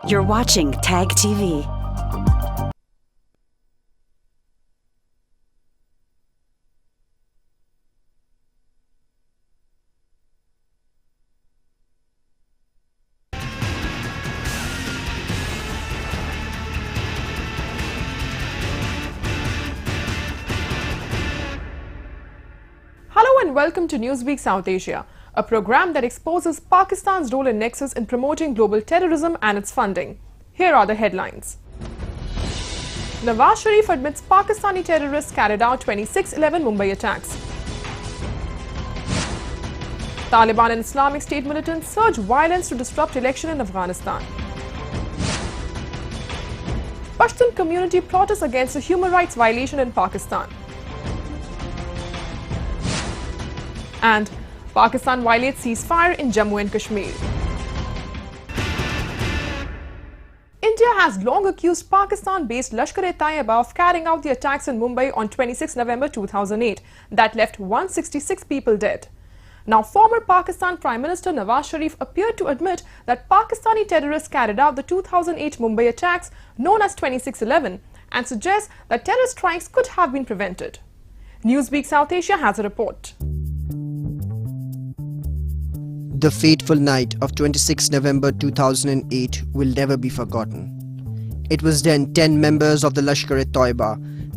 You're watching Tag TV. Hello and welcome to Newsweek South Asia, a program that exposes Pakistan's role and nexus in promoting global terrorism and its funding. Here are the headlines. Nawaz Sharif admits Pakistani terrorists carried out 26/11 Mumbai attacks. Taliban and Islamic State militants surge violence to disrupt election in Afghanistan. Pashtun community protests against a human rights violation in Pakistan. And Pakistan violates ceasefire in Jammu and Kashmir. India has long accused Pakistan-based Lashkar-e-Taiba of carrying out the attacks in Mumbai on 26 November 2008 that left 166 people dead. Now, former Pakistan Prime Minister Nawaz Sharif appeared to admit that Pakistani terrorists carried out the 2008 Mumbai attacks known as 26/11 and suggests that terrorist strikes could have been prevented. Newsweek South Asia has a report. The fateful night of 26 November 2008 will never be forgotten. It was then 10 members of the Lashkar-e-Taiba,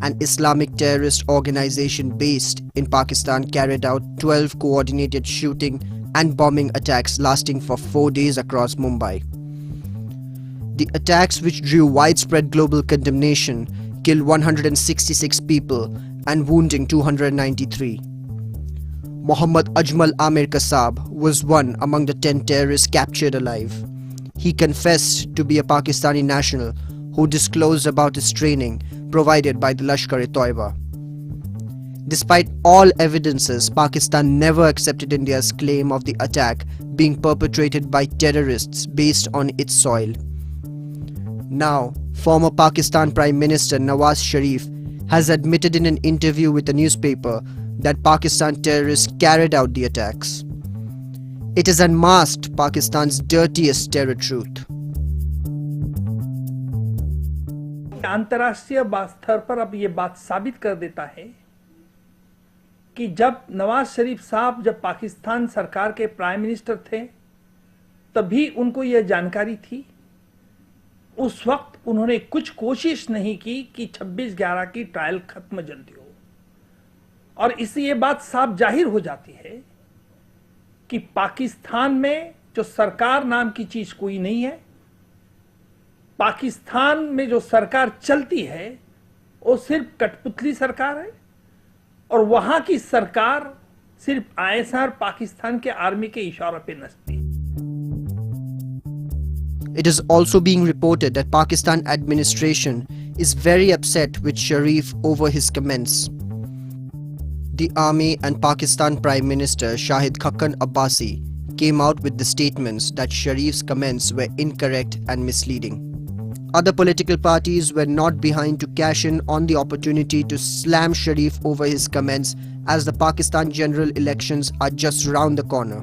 an Islamic terrorist organization based in Pakistan, carried out 12 coordinated shooting and bombing attacks lasting for 4 days across Mumbai. The attacks, which drew widespread global condemnation, killed 166 people and wounding 293. Mohammad Ajmal Amir Kasab was one among the 10 terrorists captured alive. He confessed to be a Pakistani national who disclosed about his training provided by the Lashkar-e-Taiba. Despite all evidences, Pakistan never accepted India's claim of the attack being perpetrated by terrorists based on its soil. Now, former Pakistan Prime Minister Nawaz Sharif has admitted in an interview with a newspaper that Pakistan terrorists carried out the attacks. It has unmasked Pakistan's dirtiest terror truth. अंतर्राष्ट्रीय स्तर पर अब ये बात साबित कर देता है कि जब नवाज शरीफ साहब जब पाकिस्तान सरकार के प्राइम मिनिस्टर थे तभी उनको यह जानकारी थी। उस वक्त उन्होंने कुछ कोशिश नहीं की कि 26/11 की ट्रायल खत्म जल्दी हो, और इससे ये बात साफ जाहिर हो जाती है कि पाकिस्तान में जो सरकार नाम की चीज कोई नहीं है। पाकिस्तान में जो सरकार चलती है वो सिर्फ कठपुतली सरकार है, और वहां की सरकार सिर्फ आईएसआर पाकिस्तान के आर्मी के इशारों पे नचती है। It is also being reported that Pakistan administration is very upset with Sharif over his comments. The army and Pakistan Prime Minister Shahid Khaqan Abbasi came out with the statements that Sharif's comments were incorrect and misleading. Other political parties were not behind to cash in on the opportunity to slam Sharif over his comments, as the Pakistan general elections are just round the corner.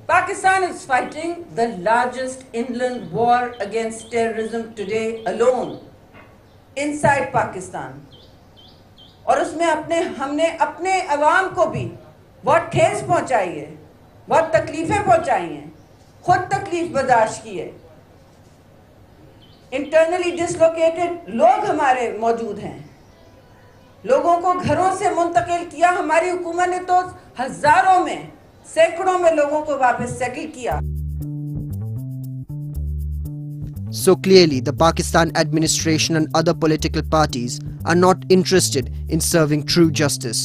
Pakistan is fighting the largest inland war against terrorism today alone. Inside Pakistan, और उसमें हमने अपने अवाम को भी बहुत ठेस पहुंचाई है, बहुत तकलीफें पहुंचाई हैं, खुद तकलीफ बर्दाश्त की है। इंटरनली डिसलोकेटेड लोग हमारे मौजूद हैं, लोगों को घरों से मुंतकिल किया। हमारी हुकूमत ने तो हजारों में, सैकड़ों में लोगों को वापस सेटल किया। So clearly, the Pakistan administration and other political parties are not interested in serving true justice.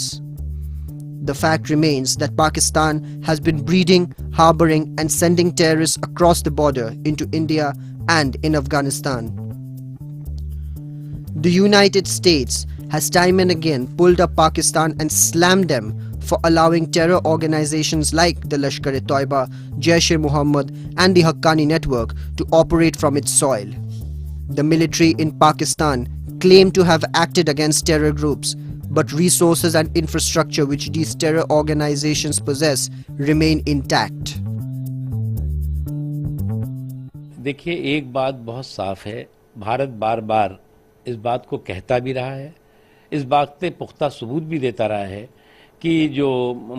The fact remains that Pakistan has been breeding, harboring and sending terrorists across the border into India and in Afghanistan. The United States has time and again pulled up Pakistan and slammed them for allowing terror organizations like the Lashkar-e-Taiba, Jaish-e-Mohammed and the Haqqani network to operate from its soil. The military in Pakistan claim to have acted against terror groups, but resources and infrastructure which these terror organizations possess remain intact. देखिए, एक बात बहुत साफ है, भारत बार बार इस बात को कहता भी रहा है, इस बात से पुख्ता सबूत भी देता रहा है कि जो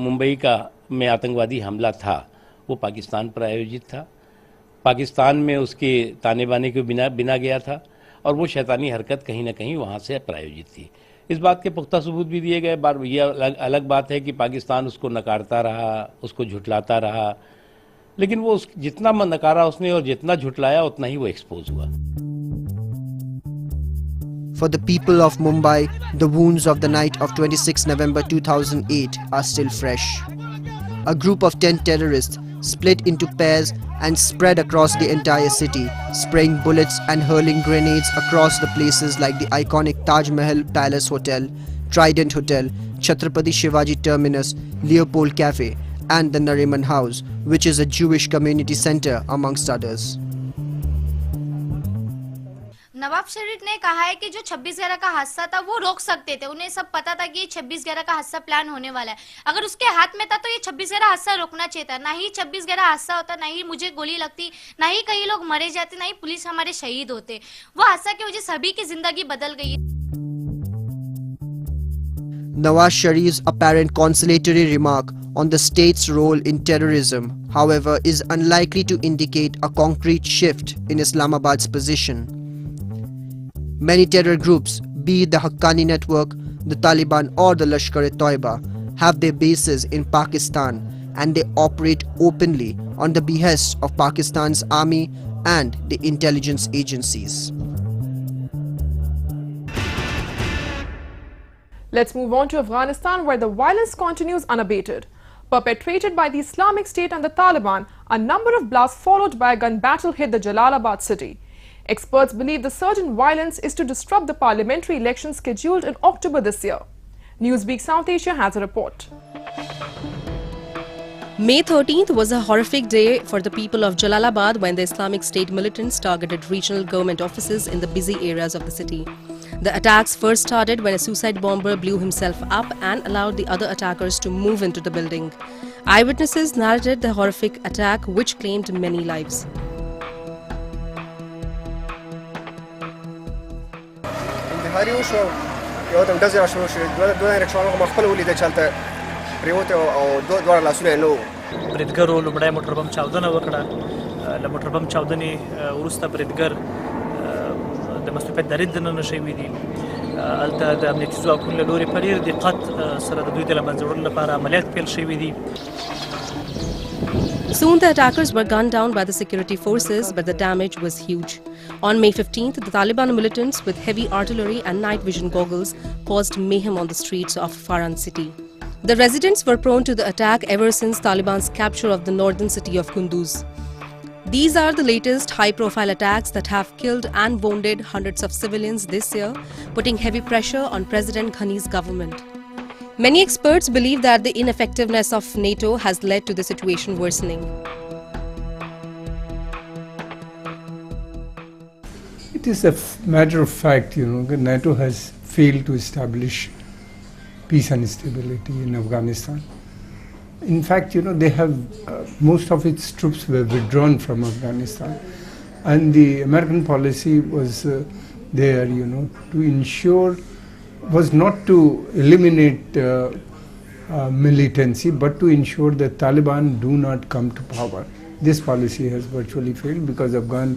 मुंबई में आतंकवादी हमला था वो पाकिस्तान पर आयोजित था, पाकिस्तान में उसके ताने बाने के बिना गया था और वो शैतानी हरकत कहीं ना कहीं वहाँ से प्रायोजित थी। इस बात के पुख्ता सबूत भी दिए गए। बार ये अलग बात है कि पाकिस्तान उसको नकारता रहा, उसको झुटलाता रहा, लेकिन वो जितना नकारा उसने और जितना झुटलाया उतना ही वो एक्सपोज हुआ। For the people of Mumbai, the wounds of the night of 26 November 2008 are still fresh. A group of 10 terrorists split into pairs and spread across the entire city, spraying bullets and hurling grenades across the places like the iconic Taj Mahal Palace Hotel, Trident Hotel, Chhatrapati Shivaji Terminus, Leopold Cafe, and the Nariman House, which is a Jewish community center amongst others. नवाब शरीफ ने कहा है कि जो 26/11 का हादसा था वो रोक सकते थे, उन्हें सब पता था कि 26/11 का हादसा प्लान होने वाला है। अगर उसके हाथ में था तो ये 26/11 हादसा रोकना चाहिए था। ना ही 26/11 हादसा होता, ना ही मुझे गोली लगती, ना ही कई लोग मरे जाते, ना ही पुलिस हमारे शहीद होते। वो हादसा की वजह से सभी की जिंदगी बदल गई। Nawaz Sharif's apparent consolatory remark on the state's role in terrorism, however, is unlikely to indicate a concrete shift in Islamabad's position. Many terror groups, be it the Haqqani Network, the Taliban or the Lashkar-e-Toiba, have their bases in Pakistan and they operate openly on the behest of Pakistan's army and the intelligence agencies. Let's move on to Afghanistan, where the violence continues unabated. Perpetrated by the Islamic State and the Taliban, a number of blasts followed by a gun battle hit the Jalalabad city. Experts believe the surge in violence is to disrupt the parliamentary elections scheduled in October this year. Newsweek South Asia has a report. May 13th was a horrific day for the people of Jalalabad when the Islamic State militants targeted regional government offices in the busy areas of the city. The attacks first started when a suicide bomber blew himself up and allowed the other attackers to move into the building. Eyewitnesses narrated the horrific attack, which claimed many lives. بریدګرو لومړی موټر بم چاودنه وکړه. له موټر بم چاودنې وروسته بریدګر د مستوفیت درید دننه شوي دي. هلته د امنیتي ځواکونو له لورې په ډېر دقت سره د دوی د له منځه وړلو لپاره عملیات پیل شوي دي. Soon the attackers were gunned down by the security forces, but the damage was huge. On May 15th, the Taliban militants with heavy artillery and night vision goggles caused mayhem on the streets of Faran city. The residents were prone to the attack ever since Taliban's capture of the northern city of Kunduz. These are the latest high-profile attacks that have killed and wounded hundreds of civilians this year, putting heavy pressure on President Ghani's government. Many experts believe that the ineffectiveness of NATO has led to the situation worsening. It is a matter of fact, NATO has failed to establish peace and stability in Afghanistan. In fact, they have most of its troops were withdrawn from Afghanistan, and the American policy was there, to ensure, was not to eliminate militancy, but to ensure that Taliban do not come to power. This policy has virtually failed because Afghan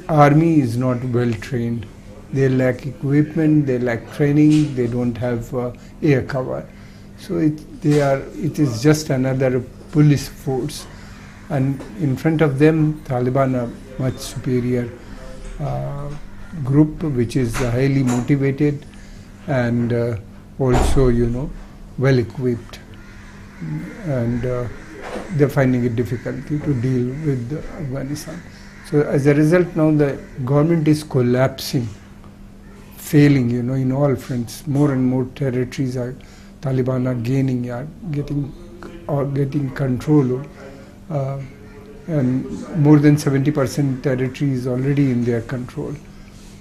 army is not well trained. They lack equipment, they lack training, they don't have air cover. So it is just another police force, and in front of them Taliban are much superior group, which is highly motivated and also well equipped, and they're finding it difficult to deal with Afghanistan. So as a result, now the government is collapsing, failing in all fronts. More and more territories Taliban are gaining, getting control of, and more than 70% territory is already in their control.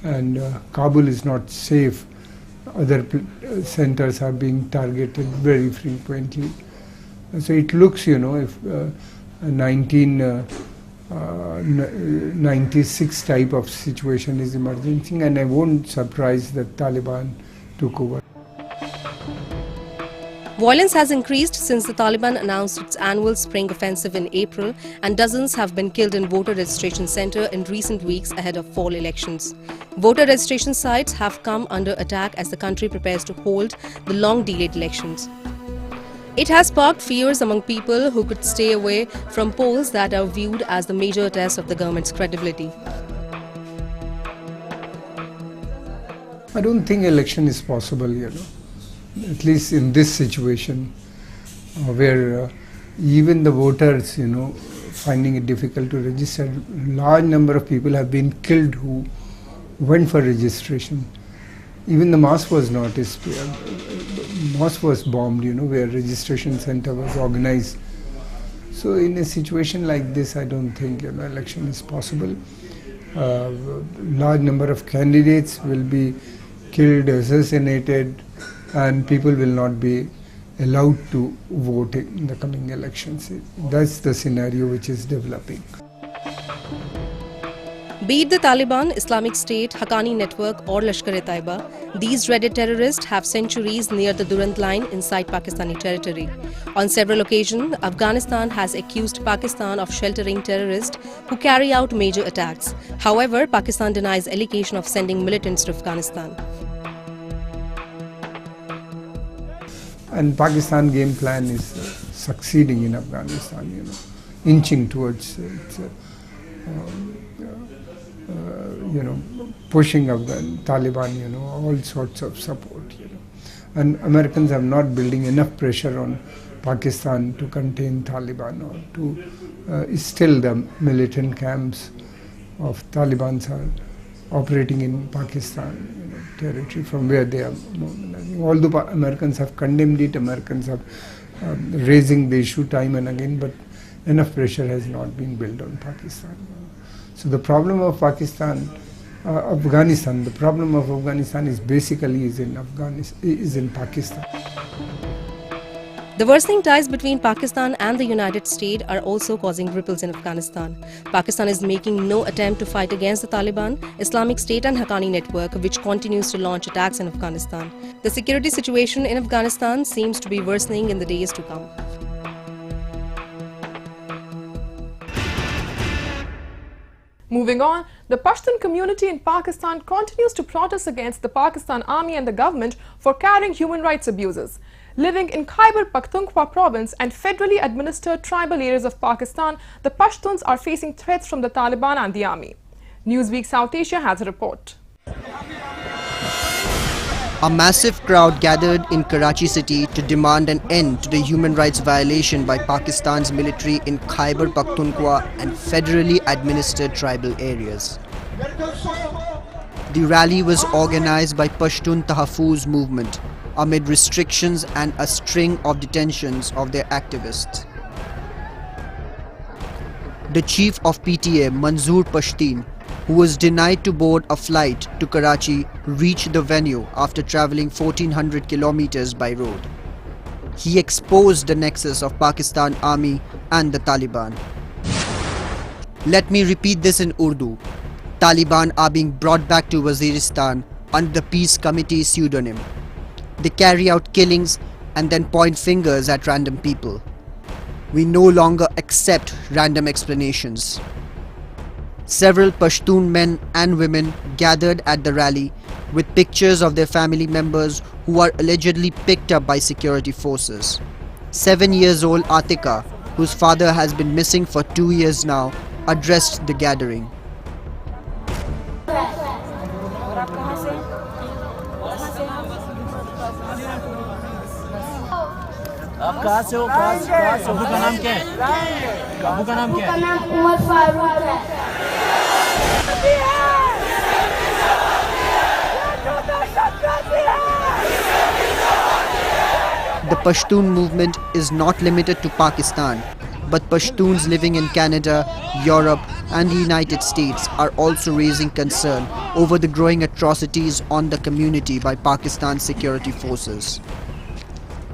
And Kabul is not safe. Other centers are being targeted very frequently. So it looks, if 19 96 type of situation is emerging, and I won't surprise that Taliban took over. Violence has increased since the Taliban announced its annual spring offensive in April, and dozens have been killed in voter registration center in recent weeks ahead of fall elections. Voter registration sites have come under attack as the country prepares to hold the long-delayed elections. It has sparked fears among people who could stay away from polls that are viewed as the major test of the government's credibility. I don't think election is possible, at least in this situation where even the voters, finding it difficult to register. Large number of people have been killed who went for registration. Even the mosque was noticed. Mosque was bombed, where registration center was organized. So in a situation like this, I don't think election is possible. Large number of candidates will be killed, assassinated, and people will not be allowed to vote in the coming elections. That's the scenario which is developing. Be it the Taliban, Islamic State, Haqqani Network or Lashkar-e-Taiba, these dreaded terrorists have centuries near the Durand line inside Pakistani territory. On several occasions, Afghanistan has accused Pakistan of sheltering terrorists who carry out major attacks. However, Pakistan denies allegation of sending militants to Afghanistan. And Pakistan game plan is succeeding in Afghanistan, inching towards pushing Taliban, all sorts of support, And Americans are not building enough pressure on Pakistan to contain Taliban or to still the militant camps of Taliban are operating in Pakistan territory from where they are. Although Americans have condemned it, Americans have raising the issue time and again, but enough pressure has not been built on Pakistan. So the problem of Afghanistan, the problem of Afghanistan is basically is in Pakistan. The worsening ties between Pakistan and the United States are also causing ripples in Afghanistan. Pakistan is making no attempt to fight against the Taliban, Islamic State and Haqqani Network, which continues to launch attacks in Afghanistan. The security situation in Afghanistan seems to be worsening in the days to come. Moving on, the Pashtun community in Pakistan continues to protest against the Pakistan Army and the government for carrying human rights abuses. Living in Khyber Pakhtunkhwa province and federally administered tribal areas of Pakistan, the Pashtuns are facing threats from the Taliban and the army. Newsweek South Asia has a report. A massive crowd gathered in Karachi city to demand an end to the human rights violation by Pakistan's military in Khyber Pakhtunkhwa and federally administered tribal areas. The rally was organized by Pashtun Tahaffuz movement amid restrictions and a string of detentions of their activists. The chief of PTA, Manzoor Pashtun, who was denied to board a flight to Karachi, reached the venue after travelling 1400 kilometers by road. He exposed the nexus of Pakistan Army and the Taliban. Let me repeat this in Urdu. Taliban are being brought back to Waziristan under the Peace Committee pseudonym. They carry out killings and then point fingers at random people. We no longer accept random explanations. Several Pashtun men and women gathered at the rally with pictures of their family members who are allegedly picked up by security forces. 7 years old Atika, whose father has been missing for 2 years now, addressed the gathering. आप कहाँ से हो? अबू का नाम क्या है? अबू का नाम क्या है? उमर फारूक है। The Pashtun movement is not limited to Pakistan, but Pashtuns living in Canada, Europe and the United States are also raising concern over the growing atrocities on the community by Pakistan's security forces.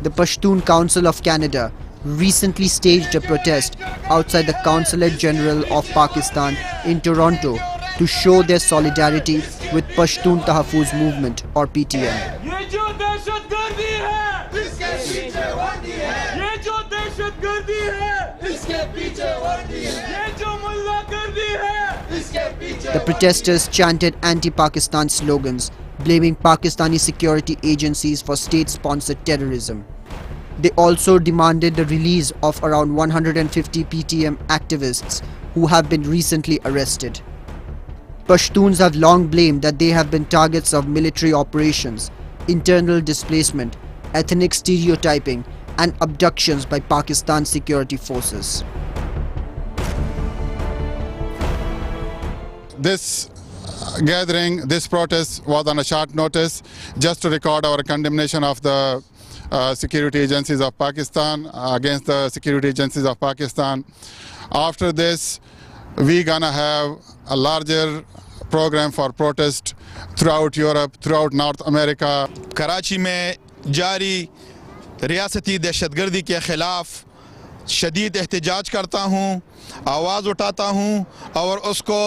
The Pashtun Council of Canada recently staged a protest outside the Consulate General of Pakistan in Toronto to show their solidarity with Pashtun Tahaffuz Movement or PTM. The protesters chanted anti-Pakistan slogans, blaming Pakistani security agencies for state-sponsored terrorism. They also demanded the release of around 150 PTM activists who have been recently arrested. Pashtuns have long blamed that they have been targets of military operations, internal displacement, ethnic stereotyping, and abductions by Pakistan security forces. This gathering, this protest was on a short notice just to record our condemnation of the security agencies of Pakistan against the security agencies of Pakistan. After this, we're gonna have a larger program for protest throughout Europe, throughout North America. Karachi में जारी रियासती दहशतगर्दी के खिलाफ शदीद एहतजाज करता हूँ, आवाज़ उठाता हूँ और उसको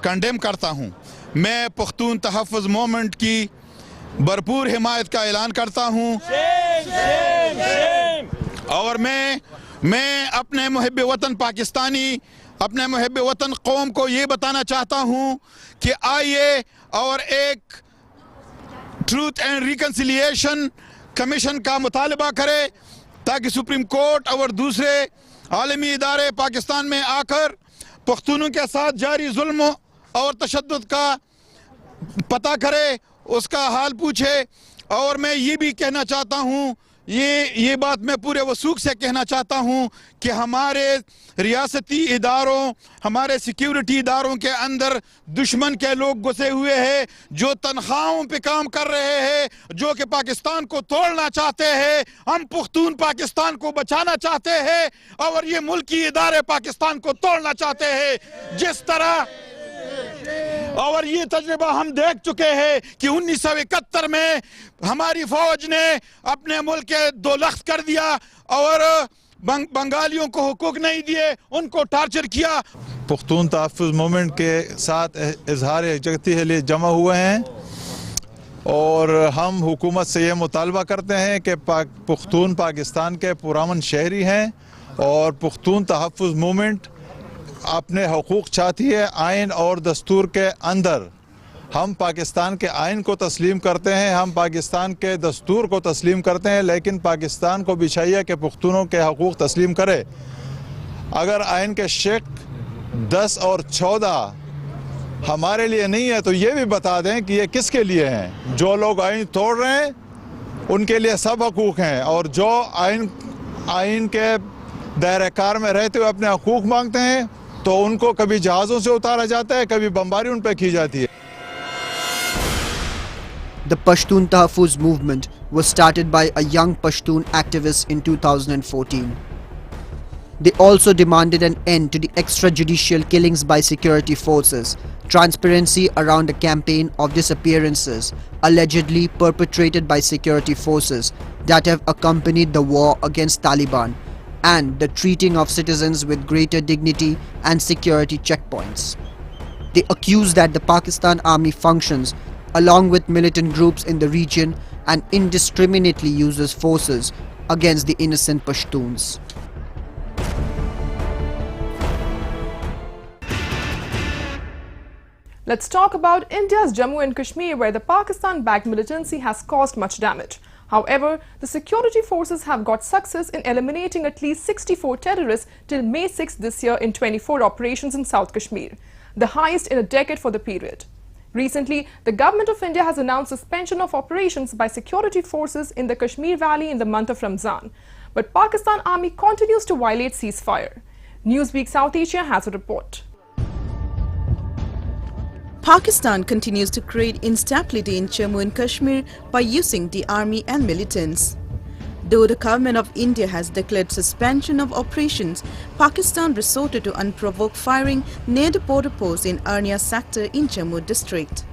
कंडेम करता हूँ। मैं पख्तून तहफ़्फ़ुज़ मूवमेंट की भरपूर हिमायत का ऐलान करता हूँ और मैं अपने मुहिब वतन पाकिस्तानी, अपने मुहिब वतन कौम को ये बताना चाहता हूँ कि आइए और एक ट्रूथ एंड रिकन्सिलिएशन कमीशन का मुतालबा करे ताकि सुप्रीम कोर्ट और दूसरे आलमी इदारे पाकिस्तान में आकर पख्तूनों के साथ जारी जुल्म और तशद्दुद का पता करे, उसका हाल पूछे। और मैं ये भी कहना चाहता हूँ, ये बात मैं पूरे वसूख से कहना चाहता हूँ कि हमारे रियासती इदारों, हमारे सिक्योरिटी इदारों के अंदर दुश्मन के लोग घुसे हुए हैं जो तनख्वाहों पे काम कर रहे हैं, जो कि पाकिस्तान को तोड़ना चाहते हैं। हम पुख्तून पाकिस्तान को बचाना चाहते हैं और ये मुल्की इदारे पाकिस्तान को तोड़ना चाहते हैं। जिस तरह और ये तजुर्बा हम देख चुके हैं कि 1971 में हमारी फौज ने अपने मुल्क के 2 लाख कर दिया और बंगालियों को हुकूक नहीं दिए, उनको टार्चर किया। पुख्तून तहफ़्फ़ुज़ मूवमेंट के साथ इजहार यकजहती के लिए जमा हुए हैं और हम हुकूमत से ये मुतालबा करते हैं कि पुख्तून पाकिस्तान के पुरामन शहरी हैं और पुख्तून तहफ़्फ़ुज़ मूवमेंट अपने हकूक़ चाहती है आइन और दस्तूर के अंदर। हम पाकिस्तान के आइन को तस्लीम करते हैं, हम पाकिस्तान के दस्तूर को तस्लीम करते हैं, लेकिन पाकिस्तान को भी चाहिए कि पुख्तूनों के हकूक़ तस्लीम करे। अगर आइन के शेक 10 और 14 हमारे लिए नहीं है तो ये भी बता दें कि ये किसके लिए हैं। जो लोग आइन तोड़ रहे हैं उनके लिए सब हकूक़ हैं और जो आइन के दायरे कार में रहते हुए अपने हकूक़ मांगते हैं तो उनको कभी जहाज़ों से उतारा जाता है, कभी बमबारी उन पर की जाती है। The Pashtun Tahaffuz movement was started by a young Pashtun activist in 2014. They also demanded an end to the extrajudicial killings by security forces, transparency around a campaign of disappearances allegedly perpetrated by security forces that have accompanied the war against Taliban, and the treating of citizens with greater dignity and security checkpoints. They accuse that the Pakistan Army functions along with militant groups in the region and indiscriminately uses forces against the innocent Pashtuns. Let's talk about India's Jammu and Kashmir, where the Pakistan-backed militancy has caused much damage. However, the security forces have got success in eliminating at least 64 terrorists till May 6 this year in 24 operations in South Kashmir, the highest in a decade for the period. Recently, the government of India has announced suspension of operations by security forces in the Kashmir Valley in the month of Ramzan. But Pakistan Army continues to violate ceasefire. Newsweek South Asia has a report. Pakistan continues to create instability in Jammu and Kashmir by using the army and militants. Though the government of India has declared suspension of operations, Pakistan resorted to unprovoked firing near the border post in Arnia sector in Jammu district.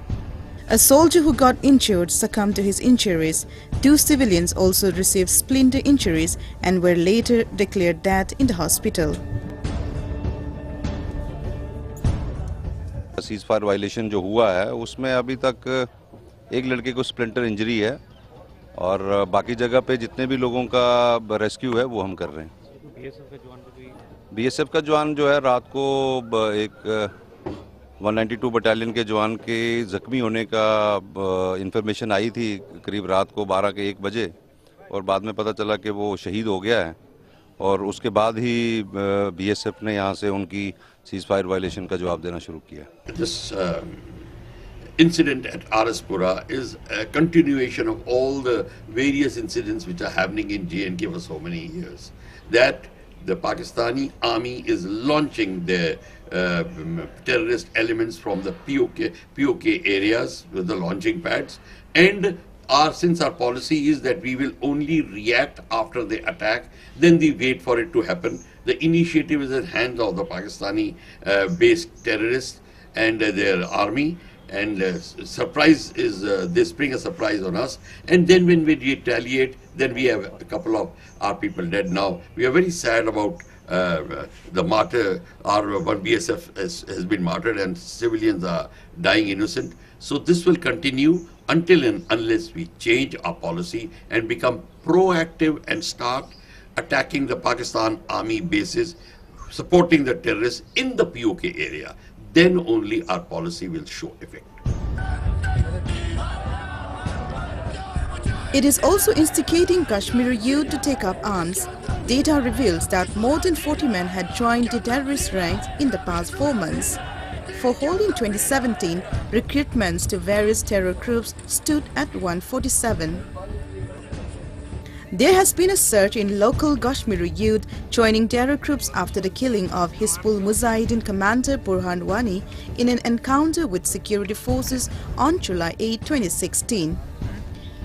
A soldier who got injured succumbed to his injuries. 2 civilians also received splinter injuries and were later declared dead in the hospital. Cease fire violation जो हुआ है उसमें अभी तक एक लड़के को splinter injury है और बाकी जगह पे जितने भी लोगों का रेस्क्यू है वो हम कर रहे हैं। बीएसएफ का जवान जो है रात को एक 192 बटालियन के जवान के जख्मी होने का इंफॉर्मेशन आई थी करीब रात को 12 के 1 बजे और बाद में पता चला कि वो शहीद हो गया है और उसके बाद ही बीएसएफ ने यहाँ से उनकी सीज फायर वायलेशन का जवाब देना शुरू किया। This incident at Araspura is a continuation of all the various incidents which are happening in J&K for so many years. That the Pakistani army is launching their terrorist elements from the POK areas with the launching pads, and since our policy is that we will only react after the attack, then we wait for it to happen. The initiative is in hands of the Pakistani based terrorists and their army, and surprise is they spring a surprise on us, and then when we retaliate, then we have a couple of our people dead. Now we are very sad about the martyr. Our one BSF has been martyred and civilians are dying innocent. So this will continue until and unless we change our policy and become proactive and start attacking the Pakistan army bases, supporting the terrorists in the POK area. Then only our policy will show effect. It is also instigating Kashmiri youth to take up arms. Data reveals that more than 40 men had joined the terrorist ranks in the past 4 months. For whole in 2017, recruitments to various terror groups stood at 147. There has been a surge in local Kashmiri youth joining terror groups after the killing of Hizbul Mujahideen commander Burhan Wani in an encounter with security forces on July 8, 2016.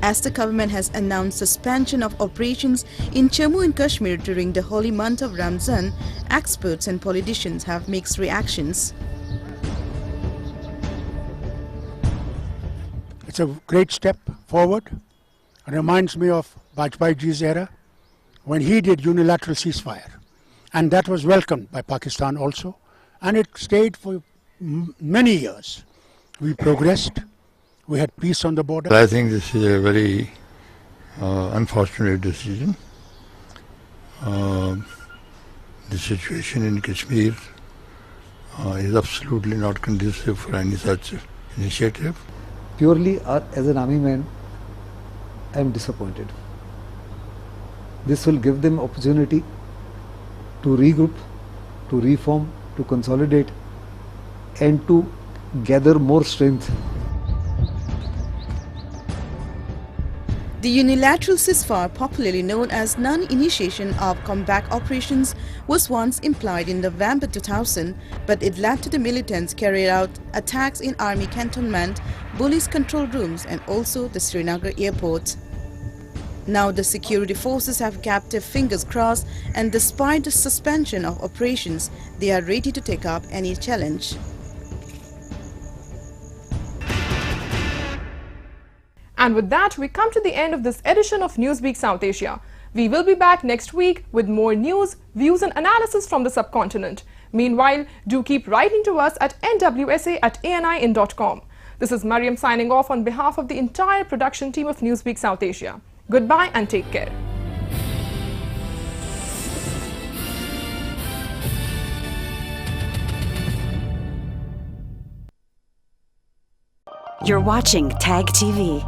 As the government has announced suspension of operations in Jammu and Kashmir during the holy month of Ramzan, experts and politicians have mixed reactions. It's a great step forward. It reminds me of Vajpayeeji's era when he did unilateral ceasefire, and that was welcomed by Pakistan also, and it stayed for many years. We progressed. We had peace on the border. I think this is a very unfortunate decision. The situation in Kashmir is absolutely not conducive for any such initiative. Purely as an army man, I am disappointed. This will give them opportunity to regroup, to reform, to consolidate, and to gather more strength. The unilateral ceasefire, popularly known as non-initiation of combat operations, was once implied in November 2000, but it led to the militants carrying out attacks in army cantonment, police control rooms, and also the Srinagar airport. Now the security forces have kept their fingers crossed, and despite the suspension of operations, they are ready to take up any challenge. And with that, we come to the end of this edition of Newsweek South Asia. We will be back next week with more news, views and analysis from the subcontinent. Meanwhile, do keep writing to us at nwsa@anin.com. This is Mariam signing off on behalf of the entire production team of Newsweek South Asia. Goodbye and take care. You're watching TAG TV.